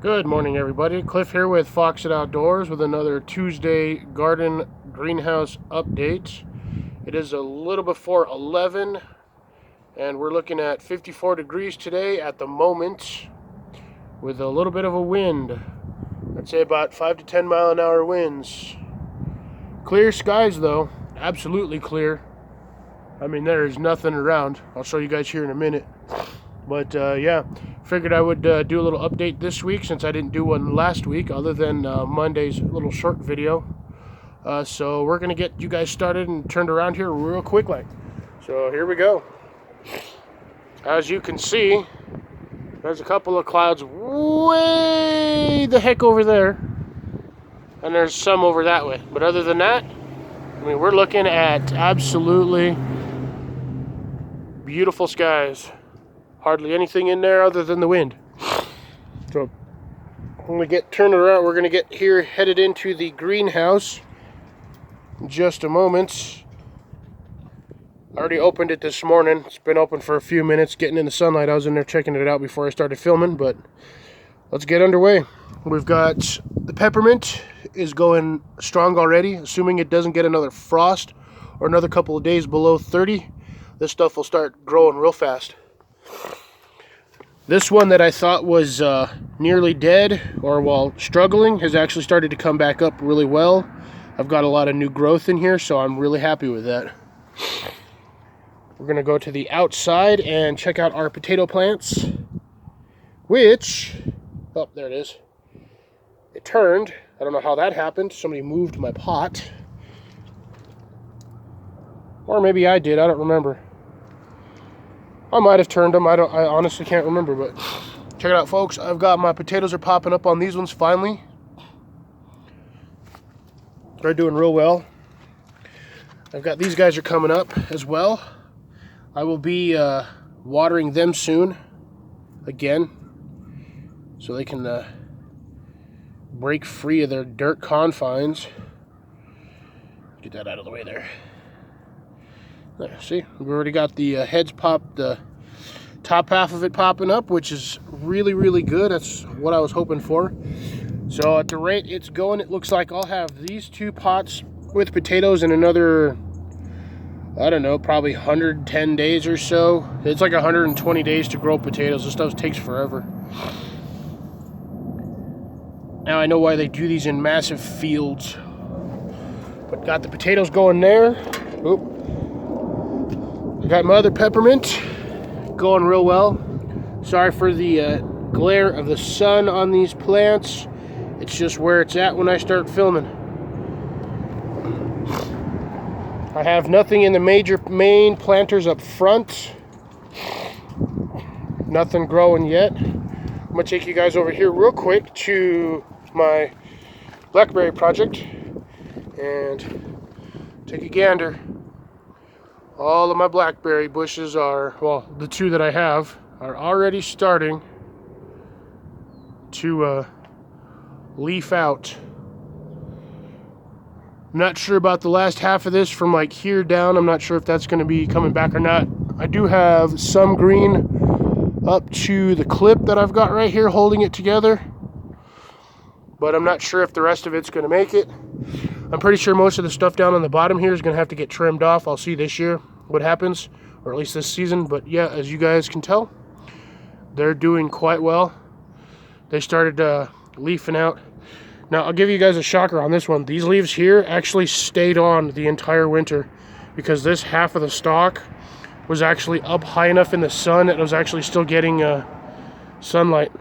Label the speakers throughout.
Speaker 1: Good morning, everybody. Cliff here with Foxit Outdoors with another Tuesday garden greenhouse update. It is a little before 11 and we're looking at 54 degrees today at the moment with a little bit of a wind. I'd say about 5 to 10 mile an hour winds. Clear skies though, absolutely clear. I mean, there is nothing around. I'll show you guys here in a minute. But yeah, figured I would do a little update this week since I didn't do one last week other than Monday's little short video. So we're going to get you guys started and turned around here real quick like. So here we go. As you can see, there's a couple of clouds way the heck over there. And there's some over that way. But other than that, I mean, we're looking at absolutely beautiful skies. Hardly anything in there other than the wind. So when we get turned around, we're going to get here headed into the greenhouse in just a moment. I already opened it this morning. It's been open for a few minutes, getting in the sunlight. I was in there checking it out before I started filming, but let's get underway. We've got the peppermint is going strong already, assuming it doesn't get another frost or another couple of days below 30. This stuff will start growing real fast. This one that I thought was nearly dead or while struggling has actually started to come back up really well. I've got a lot of new growth in here, so I'm really happy with that. We're going to go to the outside and check out our potato plants, which, oh, there it is. It turned. I don't know how that happened. Somebody moved my pot. Or maybe I did. I don't remember. I might have turned them. I honestly can't remember, but check it out, folks. I've got my potatoes are popping up on these ones finally. They're doing real well. I've got these guys are coming up as well. I will be watering them soon again so they can break free of their dirt confines. Get that out of the way there. There, see, we've already got the heads popped, the top half of it popping up, which is really, really good. That's what I was hoping for. So at the rate it's going, it looks like I'll have these two pots with potatoes in another, I don't know, probably 110 days or so. It's like 120 days to grow potatoes. This stuff takes forever. Now I know why they do these in massive fields. But got the potatoes going there. Oop. I got my other peppermint going real well. Sorry for the glare of the sun on these plants. It's just where it's at when I start filming. I have nothing in the main planters up front. Nothing growing yet. I'm going to take you guys over here real quick to my blackberry project and take a gander. All of my blackberry bushes are, well, the two that I have are already starting to leaf out. I'm not sure about the last half of this from like here down. I'm not sure if that's going to be coming back or not. I do have some green up to the clip that I've got right here holding it together, but I'm not sure if the rest of it's going to make it. I'm pretty sure most of the stuff down on the bottom here is going to have to get trimmed off. I'll see this year what happens, or at least this season. But yeah, as you guys can tell, they're doing quite well. They started leafing out. Now, I'll give you guys a shocker on this one. These leaves here actually stayed on the entire winter because this half of the stalk was actually up high enough in the sun that it was actually still getting sunlight.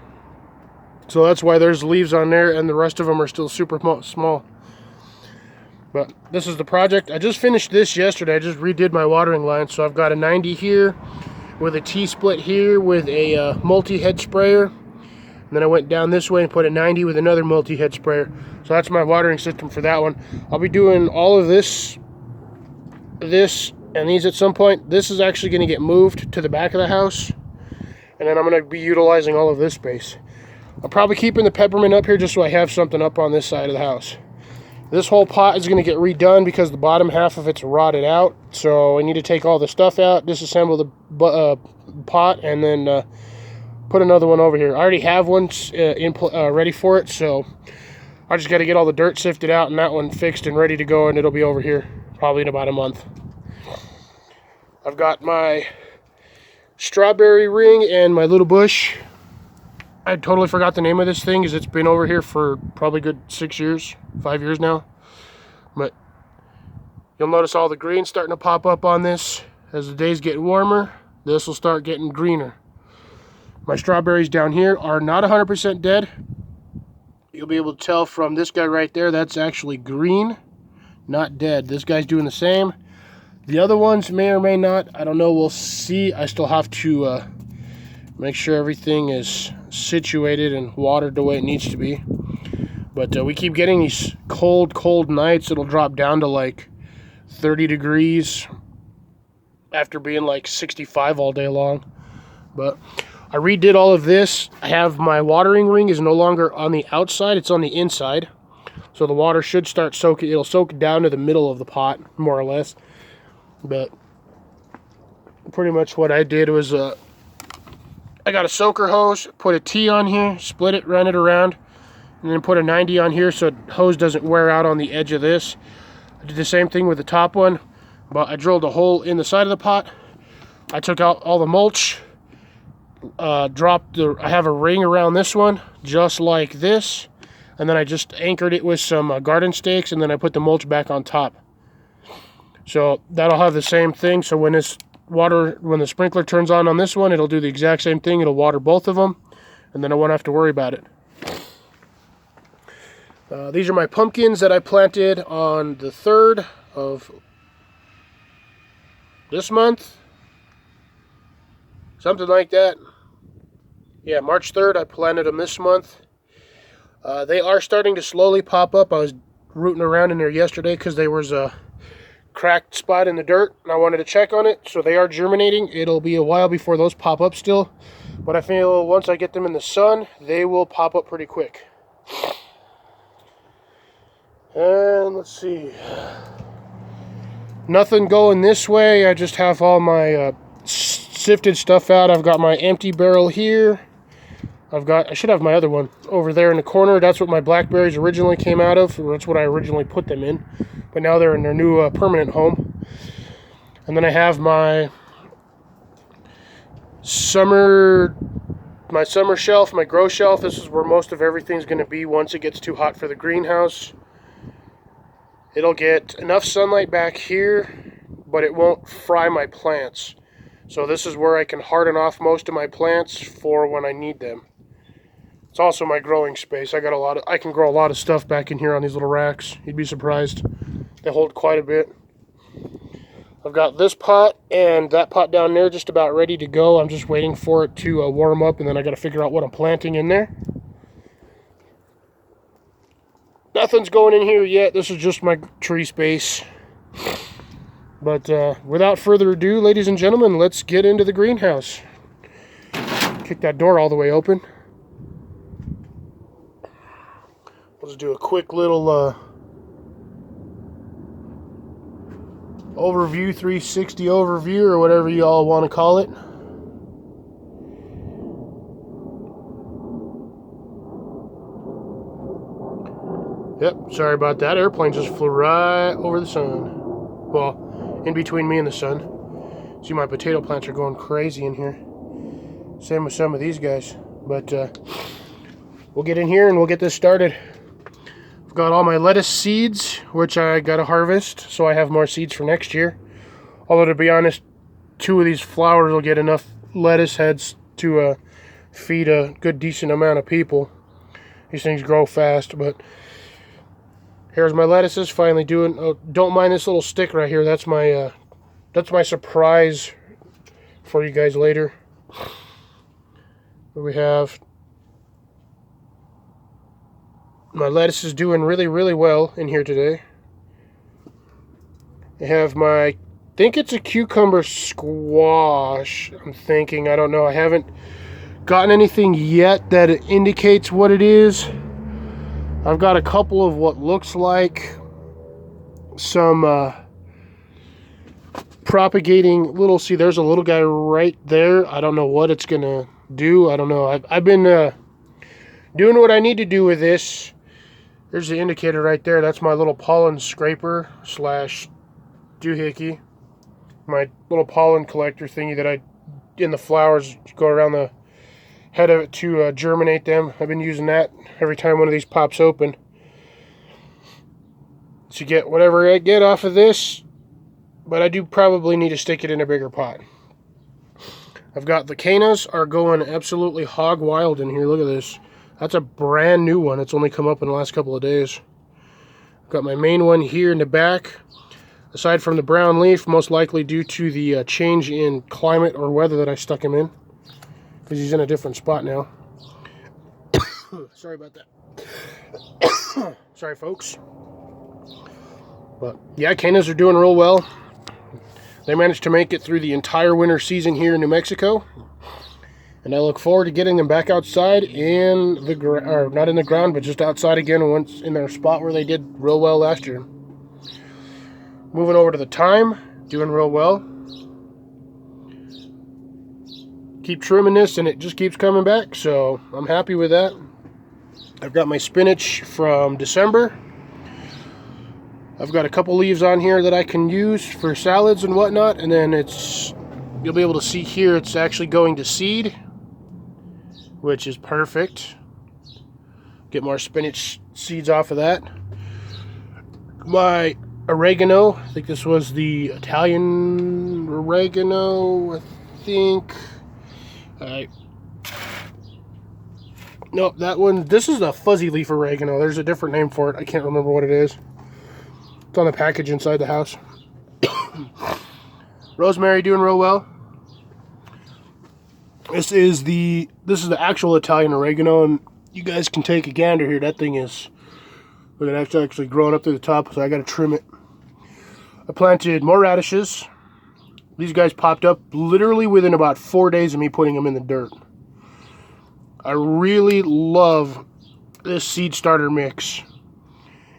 Speaker 1: So that's why there's leaves on there and the rest of them are still super small. But this is the project. I just finished this yesterday. I just redid my watering line. So I've got a 90 here with a T-split here with a multi-head sprayer. And then I went down this way and put a 90 with another multi-head sprayer. So that's my watering system for that one. I'll be doing all of this, and these at some point. This is actually going to get moved to the back of the house. And then I'm going to be utilizing all of this space. I'm probably keeping the peppermint up here just so I have something up on this side of the house. This whole pot is going to get redone because the bottom half of it's rotted out. So I need to take all the stuff out, disassemble the pot, and then put another one over here. I already have one ready for it, so I just got to get all the dirt sifted out and that one fixed and ready to go, and it'll be over here probably in about a month. I've got my strawberry ring and my little bush. I totally forgot the name of this thing because it's been over here for probably good 6 years, 5 years now. But you'll notice all the green starting to pop up on this. As the days get warmer, this will start getting greener. My strawberries down here are not 100% dead. You'll be able to tell from this guy right there, that's actually green, not dead. This guy's doing the same. The other ones may or may not. I don't know. We'll see. I still have to make sure everything is situated and watered the way it needs to be. But we keep getting these cold nights. It'll drop down to like 30 degrees after being like 65 all day long. But I redid all of this. I have my watering ring is no longer on the outside, it's on the inside. So the water should start soaking. It'll soak down to the middle of the pot, more or less. But pretty much what I did was I got a soaker hose, put a T on here, split it, ran it around, and then put a 90 on here so the hose doesn't wear out on the edge of this. I did the same thing with the top one, but I drilled a hole in the side of the pot. I took out all the mulch, I have a ring around this one, just like this, and then I just anchored it with some garden stakes, and then I put the mulch back on top. So that'll have the same thing. So when the sprinkler turns on this one, it'll do the exact same thing. It'll water both of them, and then I won't have to worry about it. These are my pumpkins that I planted on the 3rd of this month. Something like that. Yeah, March 3rd, I planted them this month. They are starting to slowly pop up. I was rooting around in there yesterday because there was a cracked spot in the dirt, and I wanted to check on it. So they are germinating. It'll be a while before those pop up still. But I feel once I get them in the sun, they will pop up pretty quick. And let's see. Nothing going this way. I just have all my sifted stuff out. I've got my empty barrel here. I should have my other one over there in the corner. That's what my blackberries originally came out of. That's what I originally put them in. But now they're in their new permanent home. And then I have my summer shelf, my grow shelf. This is where most of everything's going to be once it gets too hot for the greenhouse. It'll get enough sunlight back here, but it won't fry my plants. So this is where I can harden off most of my plants for when I need them. It's also my growing space. I can grow a lot of stuff back in here on these little racks. You'd be surprised. They hold quite a bit. I've got this pot and that pot down there just about ready to go. I'm just waiting for it to warm up, and then I got to figure out what I'm planting in there. Nothing's going in here yet. This is just my tree space. But without further ado, ladies and gentlemen, let's get into the greenhouse. Kick that door all the way open. Let's do a quick little overview, 360 overview, or whatever you all want to call it. Yep, sorry about that. Airplane just flew right over the sun. Well, in between me and the sun. See, my potato plants are going crazy in here. Same with some of these guys. But we'll get in here and we'll get this started. I've got all my lettuce seeds, which I got to harvest, so I have more seeds for next year. Although, to be honest, 2 of these flowers will get enough lettuce heads to feed a good, decent amount of people. These things grow fast, but here's my lettuces finally doing. Oh, don't mind this little stick right here. That's my surprise for you guys later. We have my lettuce is doing really, really well in here today. I have I think it's a cucumber squash. I'm thinking. I don't know. I haven't gotten anything yet that indicates what it is. I've got a couple of what looks like some propagating little, see, there's a little guy right there. I don't know what it's gonna do. I don't know. I've been doing what I need to do with this. There's the indicator right there. That's my little pollen scraper slash doohickey. My little pollen collector thingy that I, in the flowers, go around the head of it to germinate them. I've been using that every time one of these pops open. To get whatever I get off of this, but I do probably need to stick it in a bigger pot. I've got the Canas are going absolutely hog wild in here. Look at this. That's a brand new one. It's only come up in the last couple of days. I've got my main one here in the back. Aside from the brown leaf, most likely due to the change in climate or weather that I stuck him in. Because he's in a different spot now. Sorry about that. Sorry, folks. But yeah, Canas are doing real well. They managed to make it through the entire winter season here in New Mexico. And I look forward to getting them back outside in the ground, or not in the ground, but just outside again once in their spot where they did real well last year. Moving over to the thyme, doing real well. Keep trimming this and it just keeps coming back, so I'm happy with that. I've got my spinach from December. I've got a couple leaves on here that I can use for salads and whatnot, and then you'll be able to see here it's actually going to seed, which is perfect. Get more spinach seeds off of that. My oregano, I think this was the Italian oregano, I think. Nope, that one, this is a fuzzy leaf oregano. There's a different name for it. I can't remember what it is. It's on the package inside the house. Rosemary doing real well. This is the actual Italian oregano, and you guys can take a gander here. That thing is, look, that's actually growing up to the top, so I got to trim it. I planted more radishes. These guys popped up literally within about 4 days of me putting them in the dirt. I really love this seed starter mix.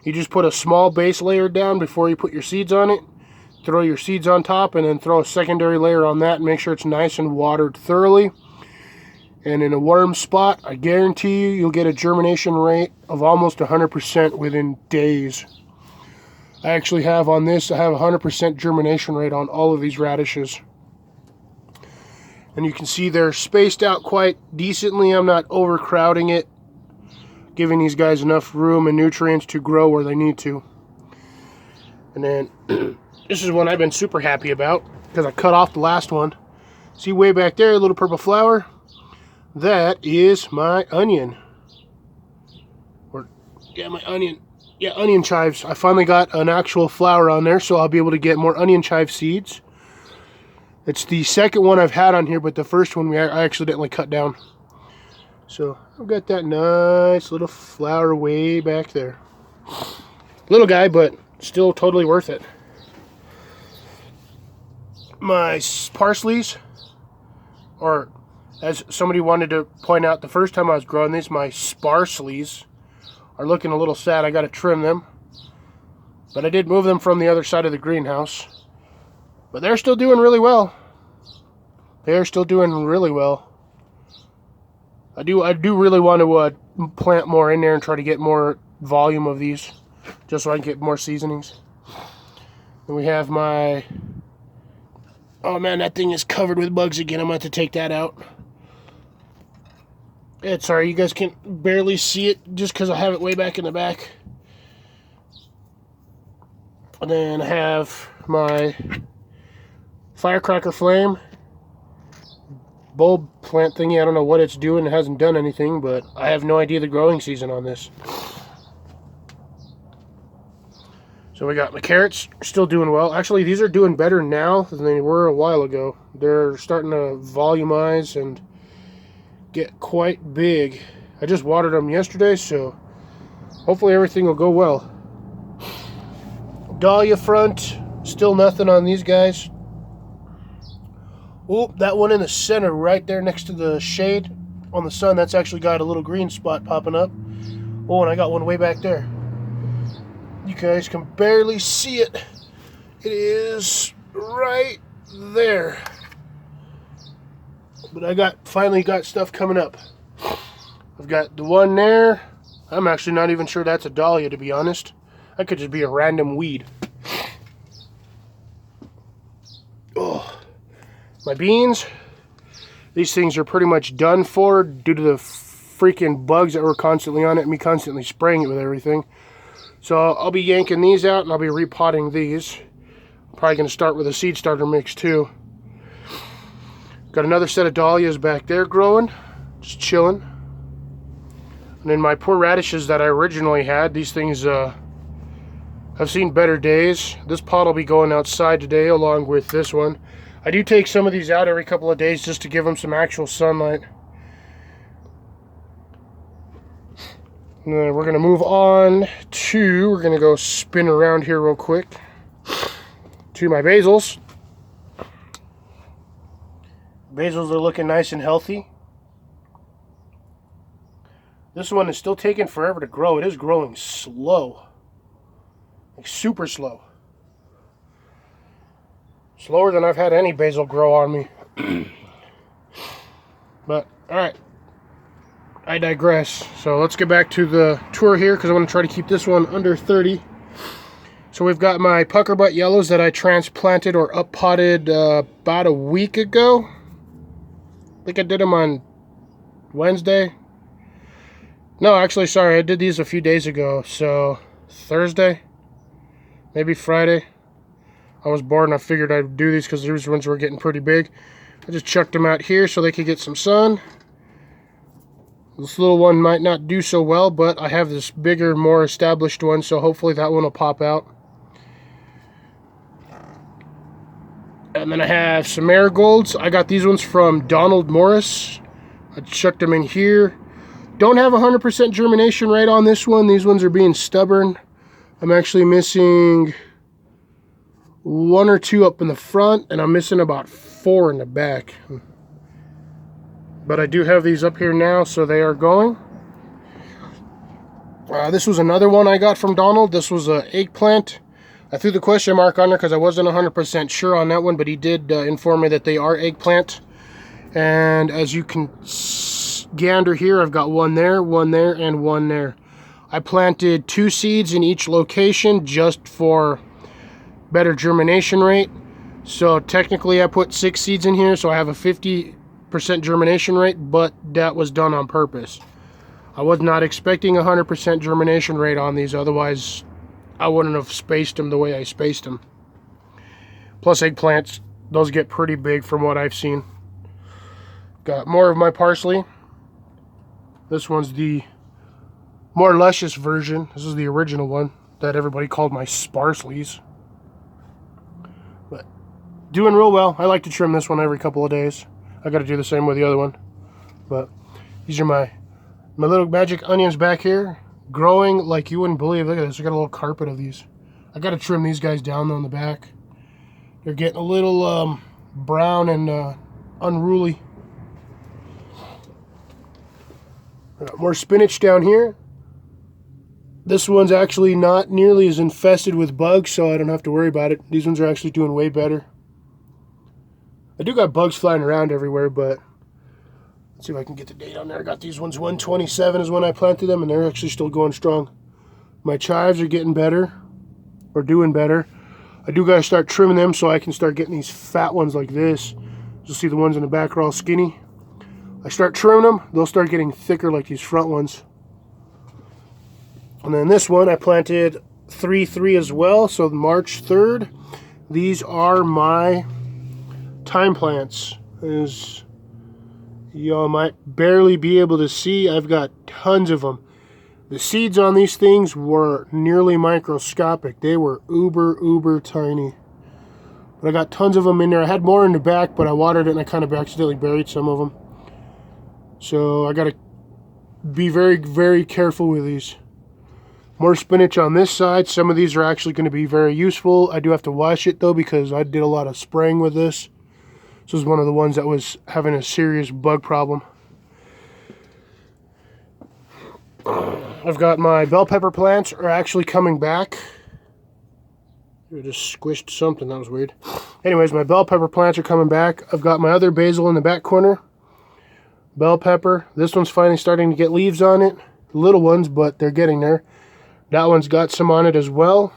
Speaker 1: You just put a small base layer down before you put your seeds on it. Throw your seeds on top and then throw a secondary layer on that and make sure it's nice and watered thoroughly. And in a warm spot, I guarantee you'll get a germination rate of almost 100% within days. I actually have on this, I have 100% germination rate on all of these radishes. And you can see they're spaced out quite decently. I'm not overcrowding it, giving these guys enough room and nutrients to grow where they need to. And then this is one I've been super happy about because I cut off the last one. See way back there, a little purple flower? That is my onion. My onion. Yeah, onion chives. I finally got an actual flower on there, so I'll be able to get more onion chive seeds. It's the second one I've had on here, but the first one I accidentally cut down. So I've got that nice little flower way back there. Little guy, but still totally worth it. My parsleys, or as somebody wanted to point out the first time I was growing these, my sparsleys are looking a little sad. I got to trim them. But I did move them from the other side of the greenhouse. But they're still doing really well. They're still doing really well. I do really want to plant more in there and try to get more volume of these, just so I can get more seasonings. Then we have my, oh man, that thing is covered with bugs again. I'm going to have to take that out. It's sorry, you guys can barely see it just because I have it way back in the back. And then I have my firecracker flame bulb plant thingy. I don't know what it's doing. It hasn't done anything, but I have no idea the growing season on this. So we got my carrots still doing well. Actually, these are doing better now than they were a while ago. They're starting to volumize and get quite big. I just watered them yesterday, so hopefully everything will go well. Dahlia front, still nothing on these guys. Oh, that one in the center right there next to the shade on the sun, that's actually got a little green spot popping up. Oh, and I got one way back there. You guys can barely see it. It is right there. But I finally got stuff coming up. I've got the one there. I'm actually not even sure that's a dahlia, to be honest. That could just be a random weed. Oh, my beans. These things are pretty much done for due to the freaking bugs that were constantly on it and me constantly spraying it with everything. So I'll be yanking these out and I'll be repotting these. I'm probably going to start with a seed starter mix too. Got another set of dahlias back there growing, just chilling. And then my poor radishes that I originally had, these things have seen better days. This pot will be going outside today along with this one. I do take some of these out every couple of days just to give them some actual sunlight. And then we're going to move on to, we're going to go spin around here real quick to my basils. Basils are looking nice and healthy. This one is still taking forever to grow. It is growing slow. Like super slow. Slower than I've had any basil grow on me. But, alright. I digress. So let's get back to the tour here because I want to try to keep this one under 30. So we've got my pucker butt yellows that I transplanted or up potted about a week ago. I think I did them on Wednesday. No, actually, sorry, I did these a few days ago. So Thursday, maybe Friday. I was bored and I figured I'd do these because these ones were getting pretty big. I just chucked them out here so they could get some sun. This little one might not do so well, but I have this bigger, more established one, so hopefully that one will pop out. And then I have some marigolds. I got these ones from Donald Morris. I chucked them in here. Don't have 100% germination rate on this one. These ones are being stubborn. I'm actually missing 1 or 2 up in the front, and I'm missing about 4 in the back. But I do have these up here now, so they are going. This was another one I got from Donald. This was an eggplant. I threw the question mark on there because I wasn't 100% sure on that one, but he did inform me that they are eggplant. And as you can gander here, I've got one there, and one there. I planted 2 seeds in each location just for better germination rate. So technically I put 6 seeds in here, so I have a 50% germination rate, but that was done on purpose. I was not expecting 100% germination rate on these, otherwise I wouldn't have spaced them the way I spaced them. Plus eggplants, those get pretty big from what I've seen. Got more of my parsley. This one's the more luscious version. This is the original one that everybody called my sparsleys. But doing real well. I like to trim this one every couple of days. I got to do the same with the other one. But these are my little magic onions back here, growing like you wouldn't believe. Look at this. I got a little carpet of these. I got to trim these guys down though in the back. They're getting a little brown and unruly. More spinach down here. This one's actually not nearly as infested with bugs, so I don't have to worry about it. These ones are actually doing way better. I do got bugs flying around everywhere, but let's see if I can get the date on there. I got these ones, 127 is when I planted them, and they're actually still going strong. My chives are getting better, or doing better. I do gotta start trimming them so I can start getting these fat ones like this. You'll see the ones in the back are all skinny. I start trimming them, they'll start getting thicker like these front ones. And then this one I planted 3-3 as well, so March 3rd. These are my thyme plants. As y'all might barely be able to see, I've got tons of them. The seeds on these things were nearly microscopic. They were uber tiny. But I got tons of them in there. I had more in the back, but I watered it and I kind of accidentally buried some of them. So I got to be very careful with these. More spinach on this side. Some of these are actually going to be very useful. I do have to wash it though because I did a lot of spraying with this. This was one of the ones that was having a serious bug problem. I've got my bell pepper plants are actually coming back. I just squished something, that was weird. Anyways, my bell pepper plants are coming back. I've got my other basil in the back corner. Bell pepper. This one's finally starting to get leaves on it. Little ones, but they're getting there. That one's got some on it as well.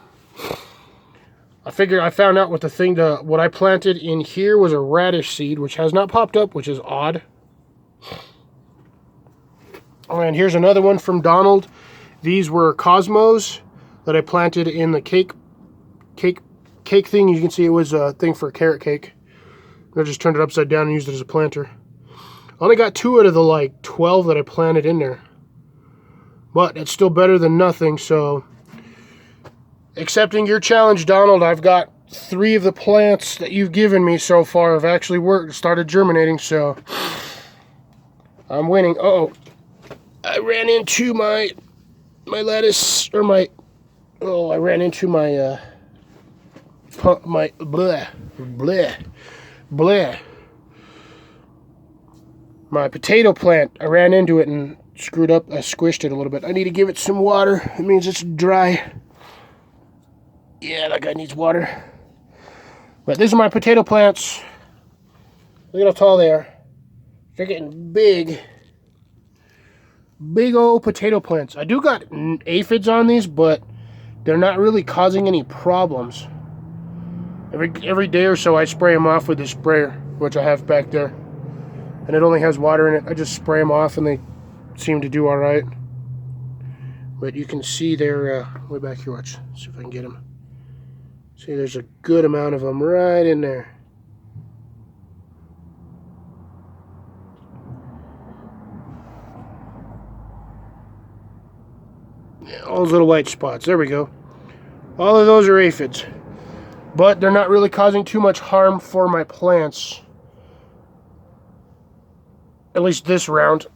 Speaker 1: I found out what I planted in here was a radish seed, which has not popped up, which is odd. And here's another one from Donald. These were Cosmos that I planted in the cake thing. You can see it was a thing for a carrot cake. I just turned it upside down and used it as a planter. I only got 2 out of the like 12 that I planted in there. But it's still better than nothing, so accepting your challenge, Donald. I've got 3 of the plants that you've given me so far have actually started germinating, so I'm winning. Uh-oh. I ran into my lettuce, or I ran into my my potato plant. I ran into it and screwed up. I squished it a little bit. I need to give it some water. It means it's dry. Yeah, that guy needs water. But these are my potato plants. Look at how tall they are. They're getting big. Big old potato plants. I do got aphids on these, but they're not really causing any problems. Every day or so I spray them off with this sprayer, which I have back there. And it only has water in it. I just spray them off and they seem to do alright. But you can see they're way back here. Watch. See if I can get them. See, there's a good amount of them right in there. Yeah, all those little white spots. There we go. All of those are aphids. But they're not really causing too much harm for my plants. At least this round.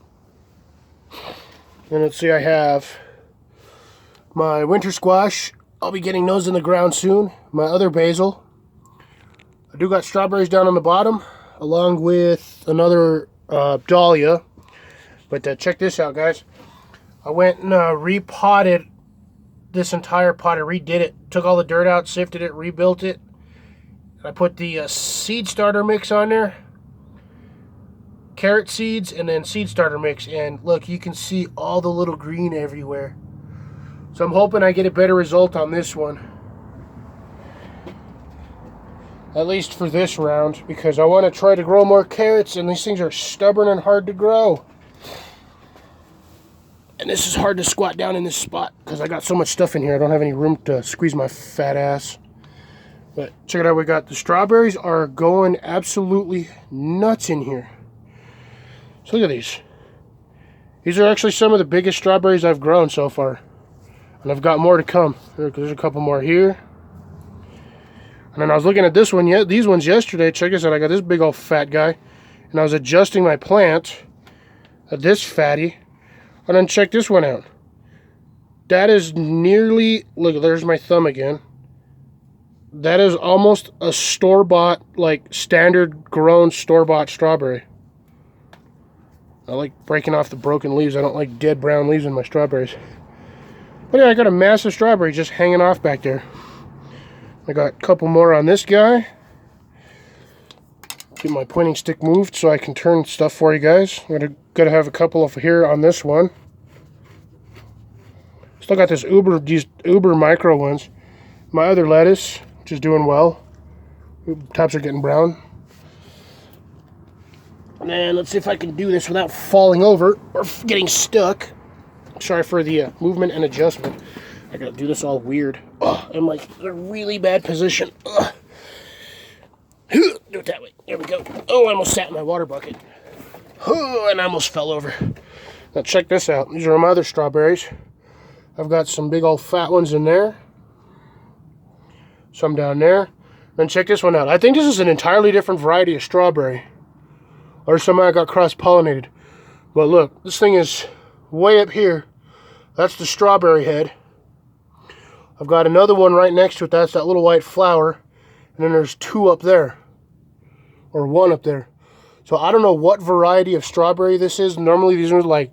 Speaker 1: And let's see, I have my winter squash. I'll be getting those in the ground soon. My other basil. I do got strawberries down on the bottom, along with another dahlia. But check this out, guys. I went and repotted this entire pot. I redid it. Took all the dirt out, sifted it, rebuilt it. I put the seed starter mix on there. Carrot seeds and then seed starter mix. And look, you can see all the little green everywhere. So I'm hoping I get a better result on this one. At least for this round, because I want to try to grow more carrots, and these things are stubborn and hard to grow. And this is hard to squat down in this spot, because I got so much stuff in here, I don't have any room to squeeze my fat ass. But check it out, we got the strawberries are going absolutely nuts in here. So look at these. These are actually some of the biggest strawberries I've grown so far. And I've got more to come. There's a couple more here. And then I was looking at this one, these ones yesterday. Check this out. I got this big old fat guy. And I was adjusting my plant at this fatty. And then check this one out. That is nearly, look, there's my thumb again. That is almost a store-bought, like standard grown store-bought strawberry. I like breaking off the broken leaves. I don't like dead brown leaves in my strawberries. But yeah, I got a massive strawberry just hanging off back there. I got a couple more on this guy. Get my pointing stick moved so I can turn stuff for you guys. I'm gonna have a couple of here on this one. Still got these uber micro ones. My other lettuce, which is doing well. Tops are getting brown. And then let's see if I can do this without falling over or getting stuck. Sorry for the movement and adjustment. I gotta do this all weird. I'm like in a really bad position. Do it that way. There we go. Oh, I almost sat in my water bucket. And I almost fell over. Now check this out. These are my other strawberries. I've got some big old fat ones in there. Some down there. Then check this one out. I think this is an entirely different variety of strawberry. Or somehow I got cross-pollinated. But look, this thing is way up here. That's the strawberry head. I've got another one right next to it. That's that little white flower. And then there's 2 up there. Or 1 up there. So I don't know what variety of strawberry this is. Normally these are like...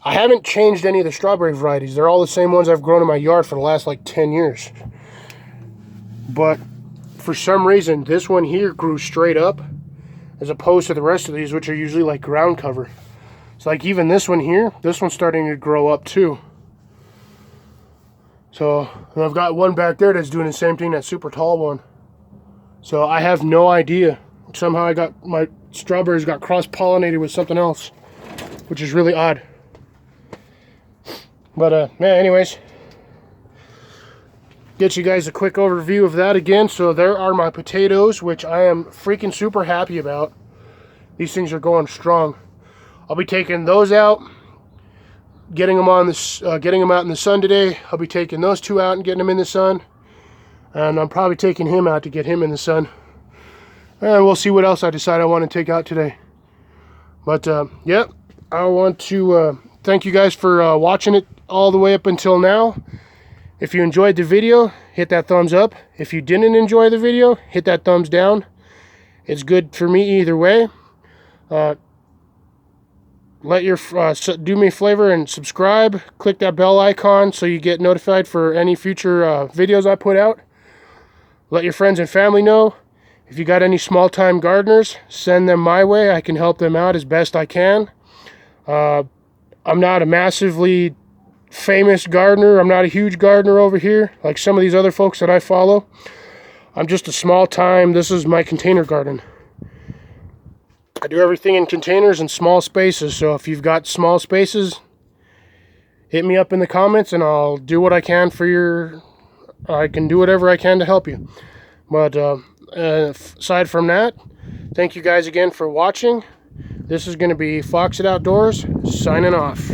Speaker 1: I haven't changed any of the strawberry varieties. They're all the same ones I've grown in my yard for the last like 10 years. But for some reason, this one here grew straight up. as opposed to the rest of these, which are usually like ground cover. So like even this one here, this one's starting to grow up too. So, and I've got one back there that's doing the same thing, that super tall one. So I have no idea. Somehow I got, my strawberries got cross-pollinated with something else, which is really odd. But man, anyways, get you guys a quick overview of that again. So there are my potatoes, which I am freaking super happy about. These things are going strong. I'll be taking those out, getting them on this, getting them out in the sun today. I'll be taking those two out and getting them in the sun, and I'm probably taking him out to get him in the sun. And we'll see what else I decide I want to take out today. But yeah, I want to thank you guys for watching it all the way up until now. If you enjoyed the video, hit that thumbs up. If you didn't enjoy the video, hit that thumbs down. It's good for me either way. Let your do me a favor and subscribe. Click that bell icon so you get notified for any future videos I put out. Let your friends and family know. If you got any small-time gardeners, send them my way. I can help them out as best I can. I'm not a massively famous gardener. I'm not a huge gardener over here like some of these other folks that I follow. I'm just a small-time, this is my container garden. I do everything in containers and small spaces, so if you've got small spaces, hit me up in the comments and I'll do what I can for your, I can do whatever I can to help you. But aside from that, thank you guys again for watching. This is going to be Fox It Outdoors signing off.